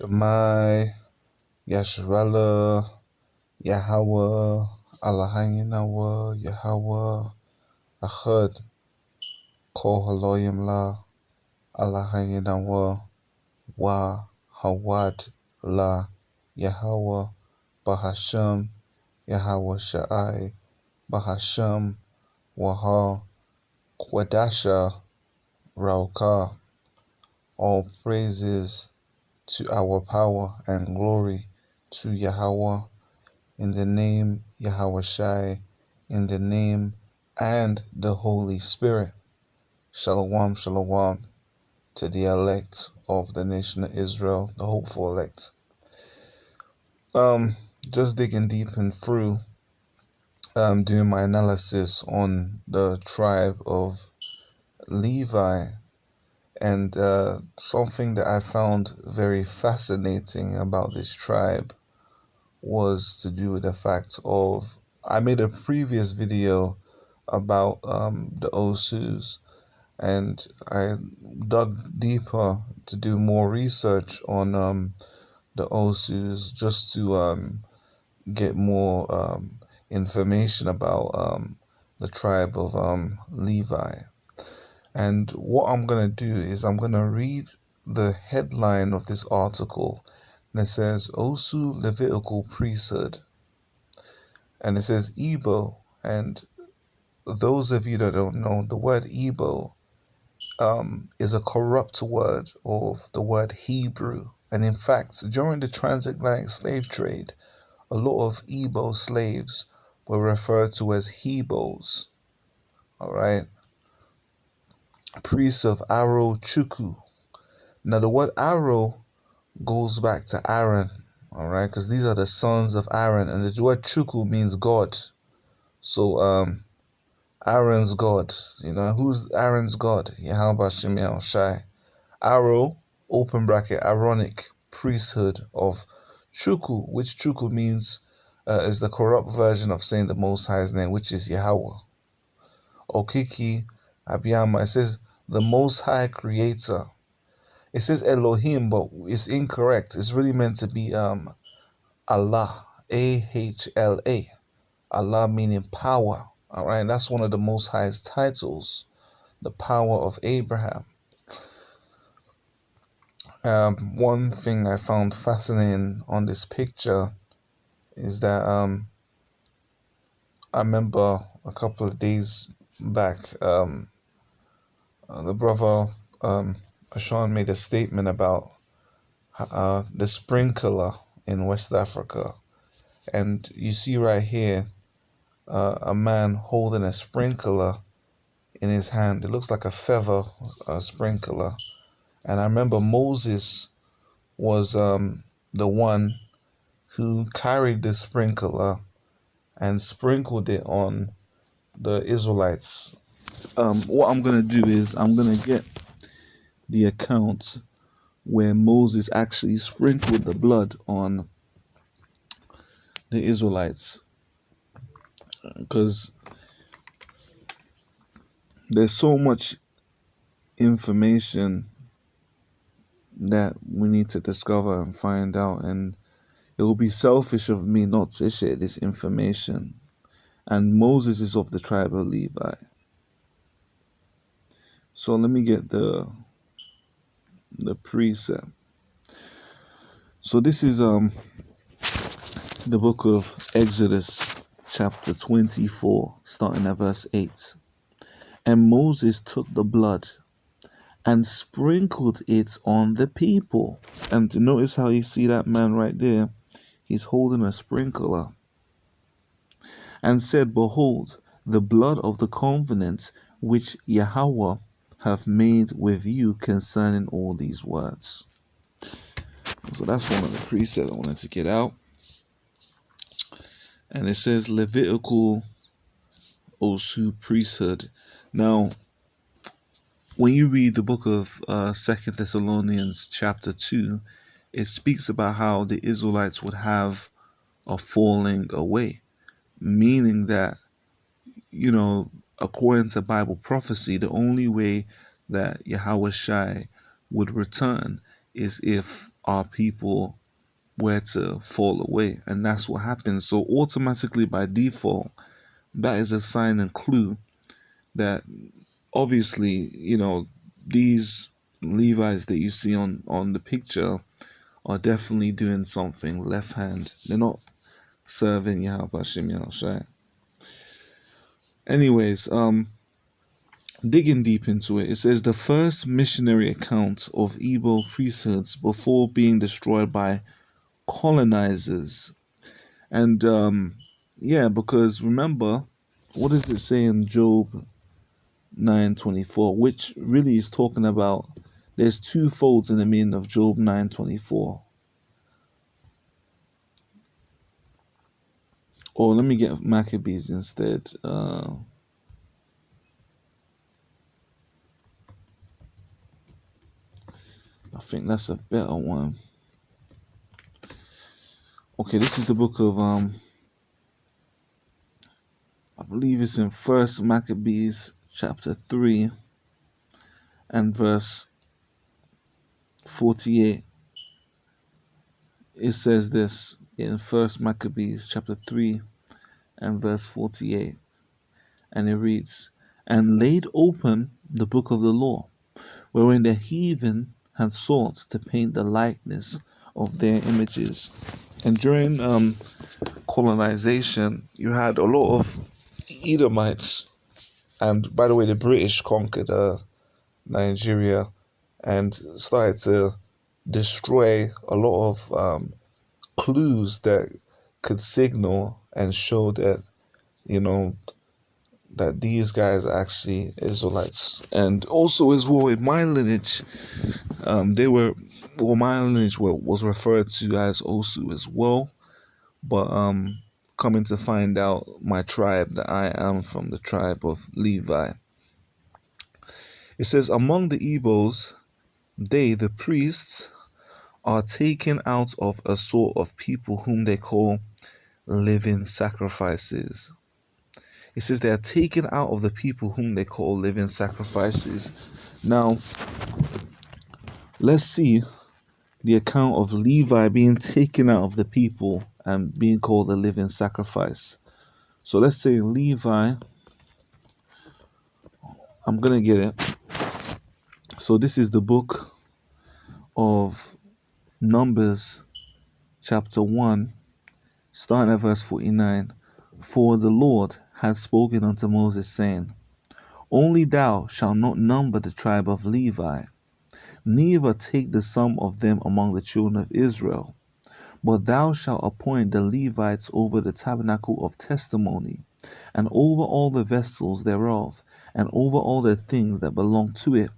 Shemai, Yasharala, Yahweh, Allahayinawa, Yahweh, Achad, Kol Haloyim La, Allahayinawa, Wa, Hawad, La, Yahweh, Bahasham, Yahweh Sha'ai, Bahasham, Waha, Kwadasha, Rauka. All praises to our power and glory to Yahweh, in the name Yahweh Shai, in the name and the Holy Spirit. Shalom, shalom to the elect of the nation of Israel, the hopeful elect. Just digging deep and through, doing my analysis on the tribe of Levi, and something that I found very fascinating about this tribe was to do with the fact of, I made a previous video about the Osus, and I dug deeper to do more research on the Osus, just to get more information about the tribe of Levi. And what I'm going to do is I'm going to read the headline of this article, and it says Osu Levitical Priesthood. And it says Igbo, and those of you that don't know, the word Igbo is a corrupt word of the word Hebrew. And in fact, during the transatlantic slave trade, a lot of Igbo slaves were referred to as Hebos. All right. Priests of Aro Chukwu. Now, the word Aro goes back to Aaron. All right. Because these are the sons of Aaron. And the word Chukwu means God. So, Aaron's God. Who's Aaron's God? Yahweh Shem Shai. Aro, open bracket, Aaronic priesthood of Chukwu, which Chukwu means is the corrupt version of saying the Most High's name, which is Yahweh. Okiki, Abiyama, it says the Most High Creator. It says Elohim, but it's incorrect. It's really meant to be Allah, A-H-L-A. Allah meaning power. All right, that's one of the Most High's titles, the power of Abraham. One thing I found fascinating on this picture is that I remember a couple of days back, the brother Ashan made a statement about the sprinkler in West Africa, and you see right here a man holding a sprinkler in his hand. It looks like a feather sprinkler, and I remember Moses was the one who carried the sprinkler and sprinkled it on the Israelites. What I'm going to do is I'm going to get the account where Moses actually sprinkled the blood on the Israelites, because there's so much information that we need to discover and find out, and it will be selfish of me not to share this information. And Moses is of the tribe of Levi. So let me get the precept. So this is the book of Exodus, chapter 24, starting at verse 8. And Moses took the blood and sprinkled it on the people. And notice how you see that man right there. He's holding a sprinkler. And said, Behold, the blood of the covenant which Yahweh hath made with you concerning all these words. So that's one of the precepts I wanted to get out. And it says Levitical Osu priesthood. Now, when you read the book of 2 Thessalonians chapter 2, it speaks about how the Israelites would have a falling away, meaning that, according to Bible prophecy, the only way that Yahweh Shai would return is if our people were to fall away. And that's what happens. So automatically by default, that is a sign and clue that obviously, these Levites that you see on the picture are definitely doing something left hand. They're not serving Yahweh Hashem Yahushai. Anyways, digging deep into it, it says the first missionary account of Igbo priesthoods before being destroyed by colonizers. And because remember, what does it say in Job 9:24, which really is talking about, there's two folds in the meaning of Job 9:24. Or let me get Maccabees instead. I think that's a better one. Okay, this is the book of I believe it's in First Maccabees chapter 3 and verse 48. It says this in First Maccabees chapter 3 and verse 48, and it reads, "And laid open the book of the law, wherein the heathen had sought to paint the likeness of their images." And during colonization, you had a lot of Edomites, and by the way, the British conquered Nigeria and started to destroy a lot of clues that could signal and show that, that these guys are actually Israelites. And also as well in my lineage, my lineage was referred to as Osu as well. But coming to find out, my tribe, that I am from the tribe of Levi. It says, among the Igbos, they, the priests, are taken out of a sort of people whom they call living sacrifices. It says they are taken out of the people whom they call living sacrifices. Now, let's see the account of Levi being taken out of the people and being called a living sacrifice. So let's say Levi, I'm going to get it. So this is the book of Numbers, chapter 1, starting at verse 49. For the Lord had spoken unto Moses, saying, Only thou shalt not number the tribe of Levi, neither take the sum of them among the children of Israel. But thou shalt appoint the Levites over the tabernacle of testimony, and over all the vessels thereof, and over all the things that belong to it.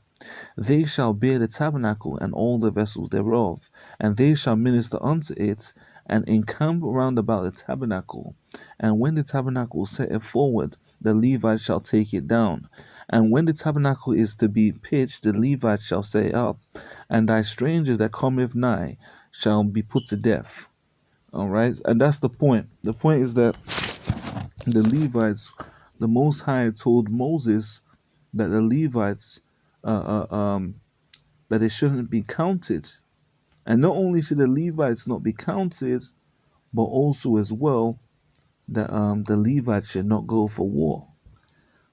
They shall bear the tabernacle and all the vessels thereof, and they shall minister unto it, and encamp round about the tabernacle. And when the tabernacle setteth forward, the Levites shall take it down. And when the tabernacle is to be pitched, the Levites shall set it up, and thy stranger that cometh nigh shall be put to death. All right, and that's the point. The point is that the Levites, the Most High told Moses that the Levites, that they shouldn't be counted. And not only should the Levites not be counted, but also as well that the Levites should not go for war.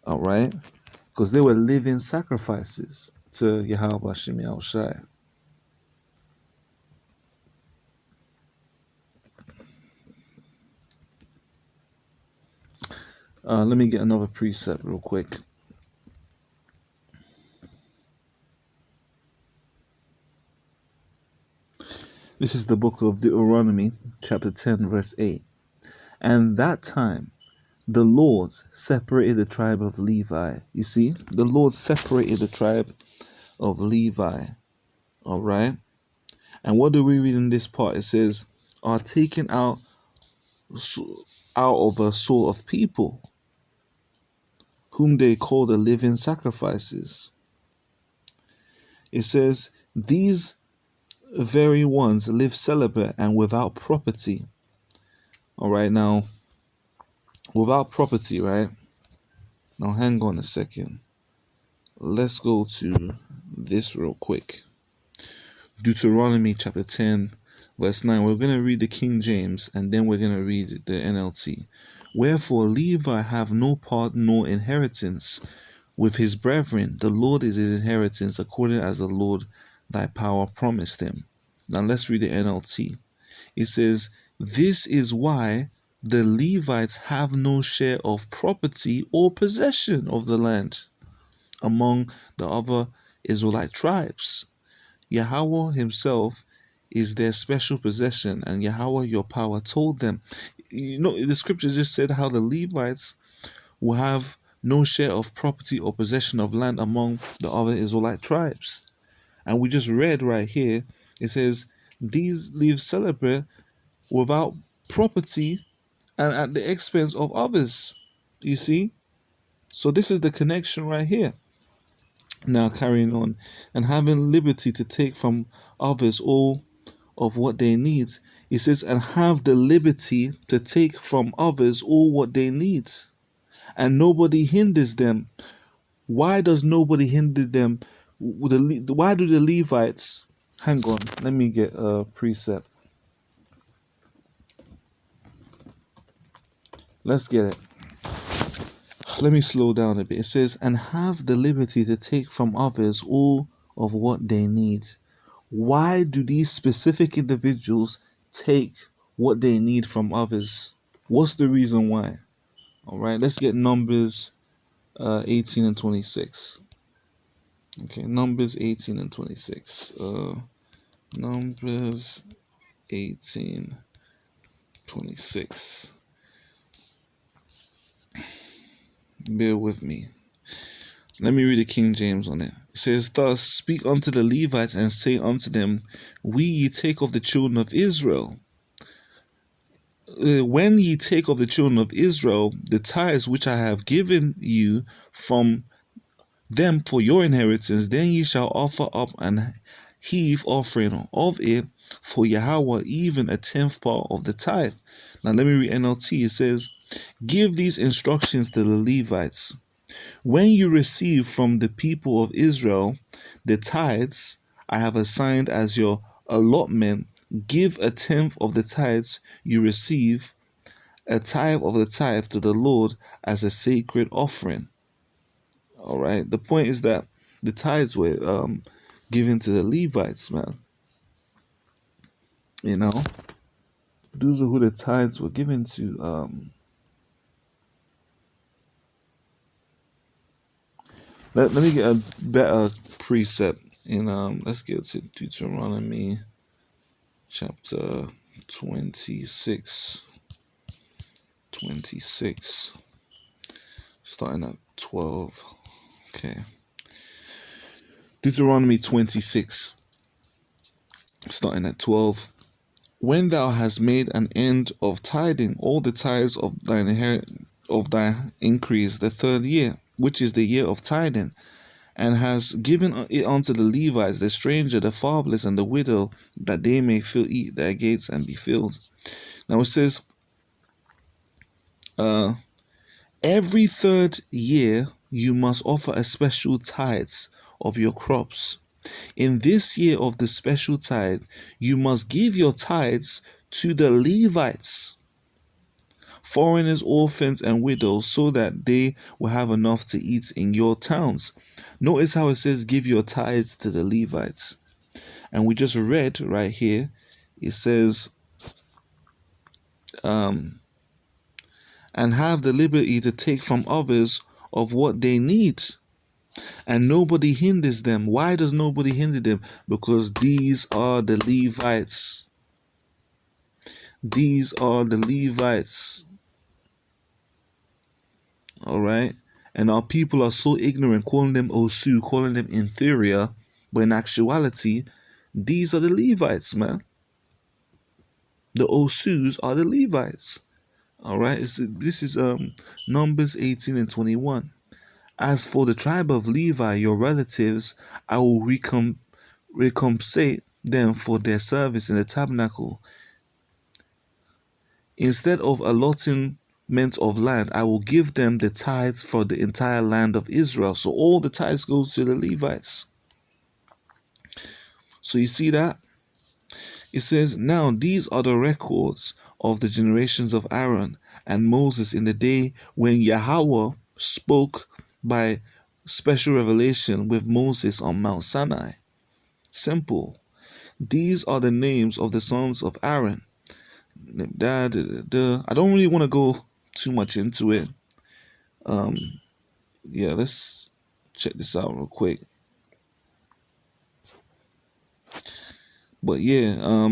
All right, because they were living sacrifices to Yahweh Hashem Yahushai. Let me get another precept real quick. This is the book of Deuteronomy, chapter 10, verse 8. And that time the Lord separated the tribe of Levi. You see, the Lord separated the tribe of Levi. All right. And what do we read in this part? It says, are taken out of a sort of people whom they call the living sacrifices. It says, these very ones live celibate and without property. All right, now, without property, right? Now, hang on a second. Let's go to this real quick. Deuteronomy chapter 10, verse 9. We're going to read the King James and then we're going to read the NLT. Wherefore Levi have no part nor inheritance with his brethren. The Lord is his inheritance, according as the Lord thy power promised him. Now let's read the NLT. It says, this is why the Levites have no share of property or possession of the land among the other Israelite tribes. Yahweh himself is their special possession, and Yahweh your power told them. You know, the scripture just said how the Levites will have no share of property or possession of land among the other Israelite tribes. And we just read right here, it says, these leaves celebrate without property and at the expense of others. You see? So this is the connection right here. Now carrying on, and having liberty to take from others all of what they need. He says, and have the liberty to take from others all what they need. And nobody hinders them. Why does nobody hinder them? Why do the Levites... Hang on, let me get a precept. Let's get it. Let me slow down a bit. It says, and have the liberty to take from others all of what they need. Why do these specific individuals take what they need from others? What's the reason why? All right, let's get Numbers 18 and 26. Okay, Numbers 18 and 26. Numbers 18, 26. Bear with me. Let me read the King James on it. It says, thus speak unto the Levites and say unto them, we ye take of the children of Israel. When ye take of the children of Israel the tithes which I have given you from them for your inheritance, then ye shall offer up an heave offering of it for Yahweh, even a tenth part of the tithe. Now let me read NLT. It says, give these instructions to the Levites. When you receive from the people of Israel the tithes I have assigned as your allotment, give a tenth of the tithes you receive, a tithe of the tithe to the Lord as a sacred offering. All right. The point is that the tithes were given to the Levites, man. You know, those are who the tithes were given to. Let me get a better precept in let's get to Deuteronomy chapter 26, starting at 12. Okay, Deuteronomy 26, starting at 12. When thou hast made an end of tithing all the tithes of thy increase the third year, which is the year of tithing, and has given it unto the Levites, the stranger, the fatherless, and the widow, that they may eat their gates and be filled. Now it says, every third year you must offer a special tithes of your crops. In this year of the special tithe, you must give your tithes to the Levites, foreigners, orphans, and widows, so that they will have enough to eat in your towns. Notice how it says, give your tithes to the Levites. And we just read right here, it says, and have the liberty to take from others of what they need. And nobody hinders them. Why does nobody hinder them? Because these are the Levites. These are the Levites. All right. And our people are so ignorant, calling them Osu, calling them inferior. But in actuality, these are the Levites, man. The Osus are the Levites. All right. This is Numbers 18 and 21. As for the tribe of Levi, your relatives, I will recompensate them for their service in the tabernacle. Instead of allotment of land, I will give them the tithes for the entire land of Israel. So all the tithes goes to the Levites. So you see that? It says, now these are the records of the generations of Aaron and Moses in the day when Yahweh spoke by special revelation with Moses on Mount Sinai. Simple. These are the names of the sons of Aaron. I don't really want to go too much into it. Yeah, let's check this out real quick. But yeah,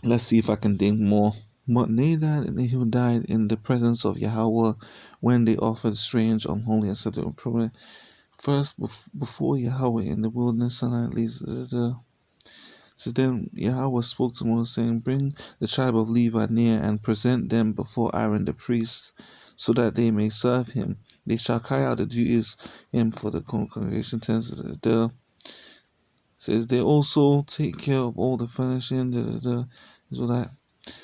let's see if I can think more. But Nadab and Abihu died in the presence of Yahweh when they offered strange, unholy, and acceptable prayer. First, before Yahweh in the wilderness, Sinai leads says then Yahweh spoke to Moses, saying, bring the tribe of Levi near and present them before Aaron the priest, so that they may serve him. They shall carry out the duties him for the congregation tents. Says they also take care of all the furnishing. So that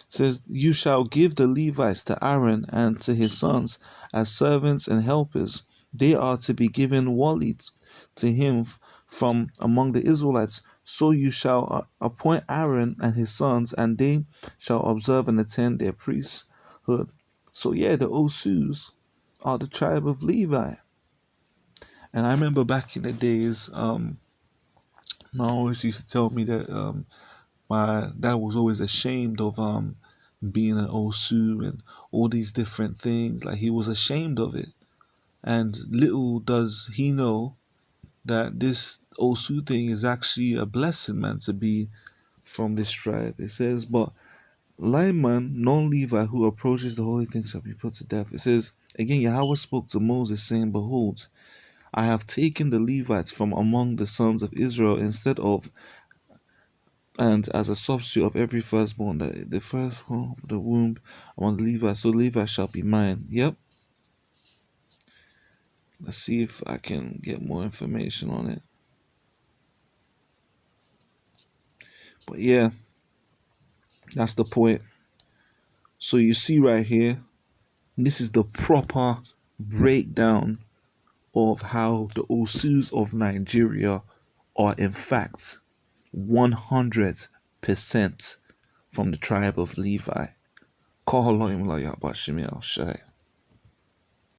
says you shall give the Levites to Aaron and to his sons as servants and helpers. They are to be given wallets to him from among the Israelites. So you shall appoint Aaron and his sons, and they shall observe and attend their priesthood. So yeah, the Osus are the tribe of Levi. And I remember back in the days, my always used to tell me that my dad was always ashamed of being an Osu and all these different things. Like he was ashamed of it. And little does he know that this Osu thing is actually a blessing, man, to be from this tribe. It says, but Lyman, non-Levi, who approaches the holy thing shall be put to death. It says, again, Yahweh spoke to Moses, saying, behold, I have taken the Levites from among the sons of Israel instead of and as a substitute of every firstborn, the firstborn of the womb among the Levites, so Levi shall be mine. Yep. Let's see if I can get more information on it. But yeah, that's the point. So you see right here, this is the proper breakdown of how the Osus of Nigeria are in fact 100% from the tribe of Levi. Call